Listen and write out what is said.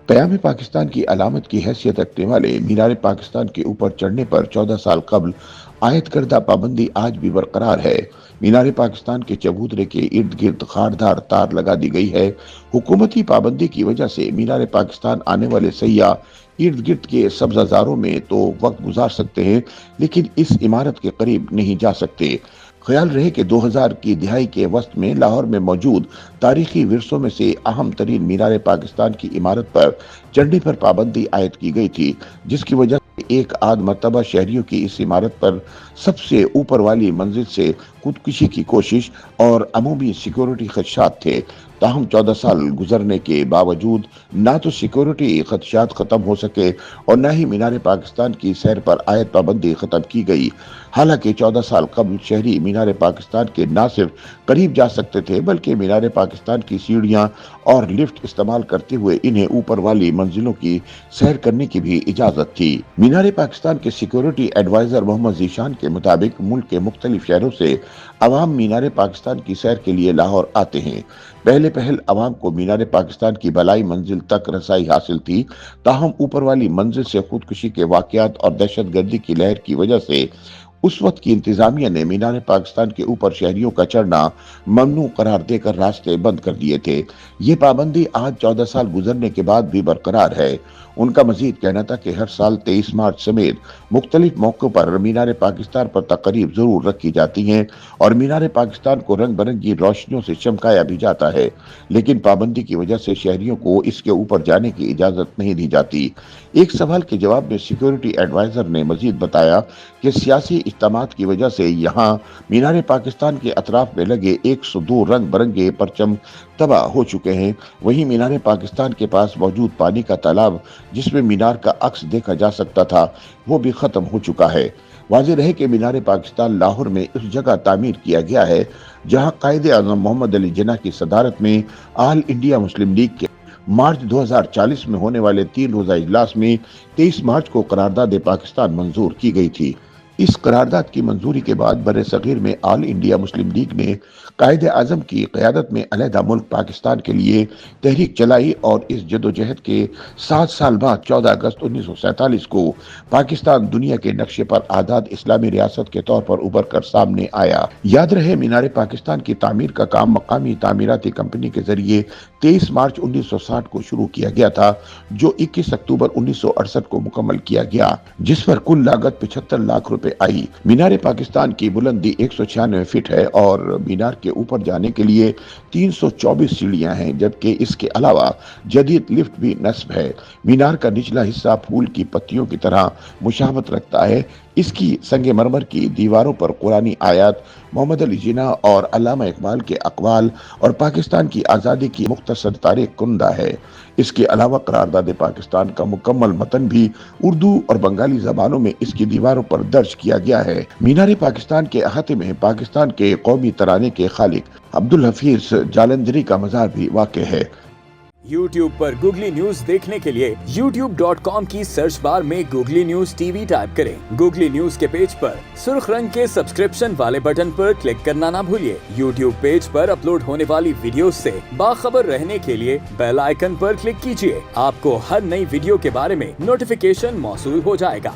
क़याम पाकिस्तान की अलामत की हैसियत रखने वाले मीनार पाकिस्तान के ऊपर चढ़ने पर 14 साल कबल आयद करदा पाबंदी आज भी बरकरार है। मीनार पाकिस्तान के चबूतरे के इर्द गिर्द खारदार तार लगा दी गई है। हुकूमती पाबंदी की वजह से मीनार पाकिस्तान आने वाले सयाह इर्द गिर्द के सब्जाजारों में तो वक्त गुजार सकते हैं, लेकिन इस इमारत के करीब नहीं जा सकते। ख्याल रहे कि 2000 की दिहाई के वस्त में लाहौर में मौजूद तारीखी विरसों में से अहम तरीन मीनार पाकिस्तान की इमारत पर चढ़ने पर पाबंदी आयद की गई थी, जिसकी वजह से एक आध मरतबा शहरियों की इस इमारत पर सबसे ऊपर वाली मंजिल से खुदकुशी की कोशिश और अमूमी सिक्योरिटी खदशात थे। ताहम 14 साल गुजरने के बावजूद ना तो सिक्योरिटी खदशात खत्म हो सके और न ही मीनार पाकिस्तान की सैर पर आयद पाबंदी खत्म की गई। हालांकि 14 साल कबल शहरी मीनार पाकिस्तान के न सिर्फ करीब जा सकते थे, बल्कि मीनार पाकिस्तान की सीढ़ियां और लिफ्ट इस्तेमाल करते हुए इन्हें ऊपर वाली मंजिलों की सैर करने की भी इजाजत थी। मीनार पाकिस्तान के सिक्योरिटी एडवाइजर मोहम्मद जीशान के मुताबिक मुल्क के मुख्तलिफ शहरों से अवाम मीनार पाकिस्तान की सैर के लिए लाहौर आते हैं। पहल अवाम को मीनार पाकिस्तान की बलाई मंजिल तक रसाई हासिल थी, ताहम ऊपर वाली मंजिल से खुदकुशी के वाकयात और दहशतगर्दी की लहर की वजह से उस वक्त की इंतजामिया ने मीनार पाकिस्तान के ऊपर शहरियों का चढ़ना ममनू करार देकर रास्ते बंद कर दिए थे। ये पाबंदी आज 14 साल गुजरने के बाद भी बरकरार है। उनका मजीद कहना था कि हर साल 23 मार्च समेत मुख्तलिफ मौकों पर मीनार पाकिस्तान पर तकरीब जरूर रखी जाती हैं और मीनार पाकिस्तान को रंग बिरंगी रोशनियों से चमकाया भी जाता है, लेकिन पाबंदी की वजह से शहरियों को इसके ऊपर जाने की इजाजत नहीं दी जाती। एक सवाल के जवाब में सिक्योरिटी एडवाइजर ने मजीद बताया कि सियासी इज्तिमात की वजह से यहाँ मीनार पाकिस्तान के अतराफ में लगे 102 रंग बिरंगे परचम तबाह हो चुके हैं। वहीं मीनार पाकिस्तान के पास मौजूद पानी का तालाब, जिसमें मीनार का अक्स देखा जा सकता था, वो भी खत्म हो चुका है। वाज़ेह रहे कि मीनार पाकिस्तान लाहौर में उस जगह तामीर किया गया है जहां कायदे आज़म मोहम्मद अली जिन्ना की सदारत में ऑल इंडिया मुस्लिम लीग के मार्च 2040 में होने वाले 3 रोजा इजलास में 23 मार्च को करारदाद पाकिस्तान मंजूर की गई थी। इस करारदाद की मंजूरी के बाद बरे सगीर में ऑल इंडिया मुस्लिम लीग ने कायदे आज़म की क़यादत में अलहदा मुल्क पाकिस्तान के लिए तहरीक चलाई और इस जदोजहद के 7 साल बाद 14 अगस्त 1947 को पाकिस्तान दुनिया के नक्शे पर आज़ाद इस्लामी रियासत के तौर पर उभर कर सामने आया। याद रहे, मीनार पाकिस्तान की तामीर का काम मकामी तामीराती कंपनी के जरिए 23 मार्च 1960 को शुरू किया गया था, जो 21 अक्टूबर 1968 को मुकम्मल किया गया, जिस पर कुल लागत 75 लाख रुपए आई। मीनार पाकिस्तान की बुलंदी 196 फीट है और मीनार के ऊपर जाने के लिए 324 सीढ़ियां हैं, जबकि इसके अलावा जदीद लिफ्ट भी नस्ब है। मीनार का निचला हिस्सा फूल की पत्तियों की तरह मुशाबत रखता है। इसकी संगमरमर की दीवारों पर कुरानी आयत, मोहम्मद अली जिन्ना और अल्लामा इकबाल के अक़वाल और पाकिस्तान की आज़ादी की मुख्तसर तारीख कुंदा है। इसके अलावा करारदाद पाकिस्तान का मुकम्मल मतन भी उर्दू और बंगाली जबानों में इसकी दीवारों पर दर्ज किया गया है। मीनार पाकिस्तान के अहाते में पाकिस्तान के कौमी तराने के खालिक अब्दुल हफीज जालंधरी का मज़ार भी वाक़ है। YouTube पर गूगली न्यूज देखने के लिए youtube.com की सर्च बार में गूगली न्यूज टीवी टाइप करें। गूगली न्यूज के पेज पर सुर्ख रंग के सब्सक्रिप्शन वाले बटन पर क्लिक करना ना भूलिए। YouTube पेज पर अपलोड होने वाली वीडियोस से बाखबर रहने के लिए बेल आइकन पर क्लिक कीजिए। आपको हर नई वीडियो के बारे में नोटिफिकेशन मौसूल हो जाएगा।